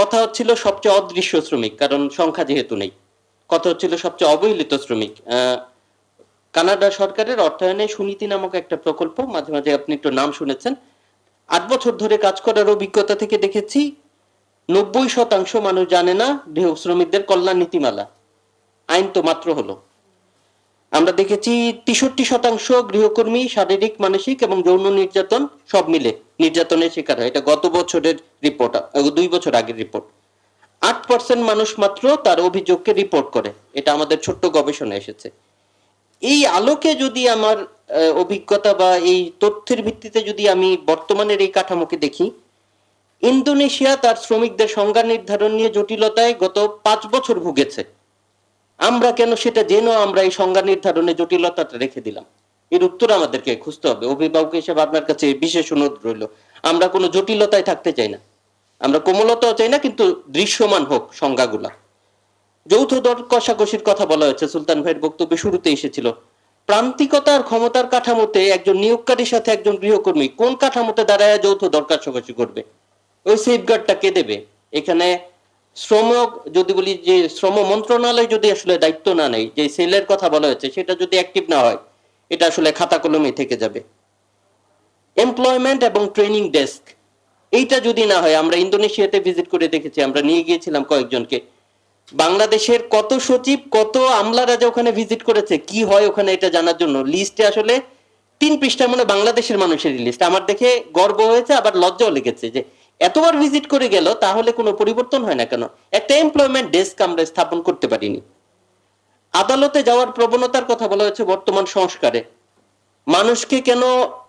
কথা হচ্ছিল সবচেয়ে অদৃশ্য শ্রমিক, কারণ সংখ্যা যেহেতু নেই। কথা হচ্ছিল সবচেয়ে অবহেলিত শ্রমিক। কানাডা সরকারের অর্থায়নে সুনীতি নামক একটা প্রকল্প, মাঝে মাঝে আপনি একটু নাম শুনেছেন। 8 বছর ধরে কাজ করার অভিজ্ঞতা থেকে দেখেছি 90% মানুষ জানে না গৃহ শ্রমিকদের কল্যাণ নীতিমালা। আইন তো মাত্র হলো। আমরা দেখেছি 63% গৃহকর্মী শারীরিক, মানসিক এবং যৌন নির্যাতন সব মিলে নির্যাতনের শিকার হয়। এটা গত বছরের রিপোর্ট, 2 বছর আগের রিপোর্ট। 8% মানুষ মাত্র তার অভিযোগকে রিপোর্ট করে। এটা আমাদের ছোট্ট গবেষণা এসেছে। এই আলোকে যদি আমার অভিজ্ঞতা বা এই তথ্যের ভিত্তিতে যদি আমি বর্তমানের এই কাঠামোকে দেখি, ইন্দোনেশিয়া তার শ্রমিকদের সংজ্ঞা নির্ধারণ নিয়ে জটিলতায় গত 5 বছর ভুগেছে। আমরা কেন সেটা জেনেও আমরা এই সংজ্ঞা নির্ধারণে জটিলতাটা রেখে দিলাম? এর উত্তর আমাদেরকে খুঁজতে হবে। অভিভাবক হিসেবে আপনার কাছে বিশেষ অনুরোধ রইল, আমরা কোনো জটিলতায় থাকতে চাই না, আমরা কোমলতাও চাই না, কিন্তু দৃশ্যমান হোক সংজ্ঞাগুলা। যৌথ দর কষাকষির কথা বলা হয়েছে, সুলতান ভাইয়ের বক্তব্যে শুরুতে এসেছিল। প্রান্তিকতা আর ক্ষমতার কাঠামোতে একজন নিয়োগকারীর সাথে একজন গৃহকর্মী কোন কাঠামোতে দাঁড়ায় যৌথ দর কষাকষি করবে? ওই সেফগার্ডটা কে দেবে? এখানে শ্রম, যদি বলি যে শ্রম মন্ত্রণালয় যদি আসলে দায়িত্ব না নেয়, যে সেলের কথা বলা হয়েছে সেটা যদি অ্যাক্টিভ না হয়, এটা আসলে খাতা কলমে থেকে যাবে। এমপ্লয়মেন্ট এবং ট্রেনিং ডেস্ক, এইটা যদি না হয়, আমরা ইন্দোনেশিয়াতে ভিজিট করে দেখেছি, আমরা নিয়ে গিয়েছিলাম কয়েকজনকে। বাংলাদেশের কত সচিব, কত আমলারা যে ওখানে ভিজিট করেছে, কি হয় ওখানে এটা জানার জন্য লিস্টে আসলে 3 পৃষ্ঠা মানে বাংলাদেশের মানুষের লিস্ট। আমার দেখে গর্ব হয়েছে, আবার লজ্জাও লেগেছে যে এতবার ভিজিট করে গেল, তাহলে কোনো পরিবর্তন হয় না কেন? একটা এমপ্লয়মেন্ট ডেস্ক আমরা স্থাপন করতে পারিনি। আদালতে যাওয়ার প্রবণতার কথা বলা হয়েছে বর্তমান সংস্কারে। মানুষকে কেন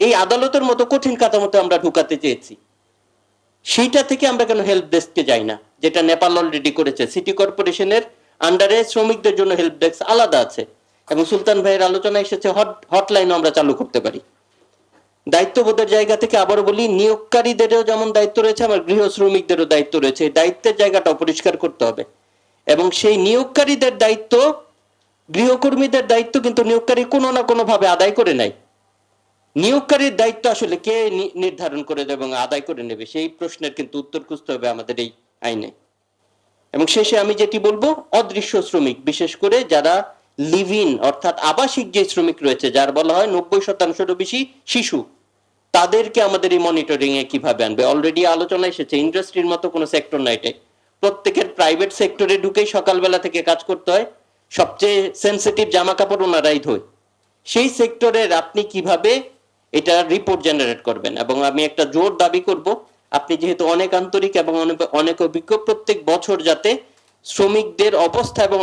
এই আদালতের মতো কঠিন কাঠামোতে আমরা ঢুকাতে চেয়েছি? সেইটা থেকে আমরা কেন হেল্প ডেস্ককে যাই না, যেটা নেপাল অলরেডি করেছে। সিটি কর্পোরেশনের আন্ডারে শ্রমিকদের জন্য হেল্প ডেস্ক আলাদা আছে, এবং সুলতান ভাইয়ের আলোচনা এসেছে হটলাইনও আমরা চালু করতে পারি। দায়িত্ববোধের জায়গা থেকে আবারও বলি, নিয়োগকারীদেরও যেমন দায়িত্ব রয়েছে, আমার গৃহ শ্রমিকদেরও দায়িত্ব রয়েছে। এই দায়িত্বের জায়গাটা পরিষ্কার করতে হবে, এবং সেই নিয়োগকারীদের দায়িত্ব, গৃহকর্মীদের দায়িত্ব কিন্তু নিয়োগকারী কোনো না কোনো ভাবে আদায় করে নেয়। নিয়োগকারীর দায়িত্ব আসলে কে নির্ধারণ করে দেবে এবং আদায় করে নেবে, সেই প্রশ্নের কিন্তু উত্তর খুঁজতে হবে আমাদের এই আইনে। এবং শেষে আমি যেটি বলবো, অদৃশ্য শ্রমিক, বিশেষ করে যারা লিভ ইন অর্থাৎ আবাসিক যে শ্রমিক রয়েছে, যার বলা হয় 90%-রও বেশি শিশু, তাদেরকে আমাদের এই মনিটরিং এ কিভাবে আনবে? অলরেডি আলোচনা এসেছে, ইন্ডাস্ট্রির মতো কোনো সেক্টর না এটাই। প্রত্যেকের প্রাইভেট সেক্টরে ঢুকেই সকালবেলা থেকে কাজ করতে হয়, সবচেয়ে সেন্সিটিভ জামা কাপড় ওনারাই ধোয়। সেই সেক্টরের আপনি কিভাবে এটা রিপোর্ট জেনারেট করবেন? এবং আমি একটা জোর দাবি করব, আপনি যেহেতু অনেক আন্তরিক এবং অনেক অভিজ্ঞ, প্রত্যেক বছর যাতে শ্রমিকদের অবস্থা এবং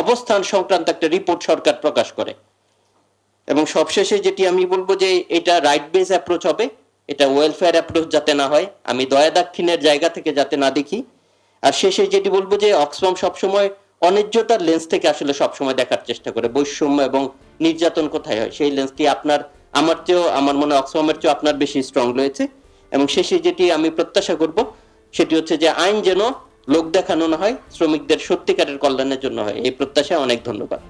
অবস্থান সংক্রান্ত একটা রিপোর্ট সরকার প্রকাশ করে। এবং সবশেষে যেটি আমি বলবো, যে এটা রাইট বেস অ্যাপ্রোচ হবে, এটা ওয়েলফেয়ার অ্যাপ্রোচ যাতে না হয়, আমি দয়া দাক্ষিণ্যের জায়গা থেকে যাতে না দেখি। আর শেষে যেটি বলবো, যে অক্সফাম সবসময় অন্যায্যতার লেন্স থেকে আসলে সবসময় দেখার চেষ্টা করে, বৈষম্য এবং নির্যাতন কোথায় হয় সেই লেন্সটি আপনার, আমার চেয়েও, আমার মনে অক্সফামের চেয়েও আপনার বেশি স্ট্রং রয়েছে। এবং শেষে যেটি আমি প্রত্যাশা করব সেটি হচ্ছে যে আইন যেন লোক দেখানো না হয়, শ্রমিকদের সত্যিকারের কল্যাণের জন্য হয়। এই প্রত্যাশায় অনেক ধন্যবাদ।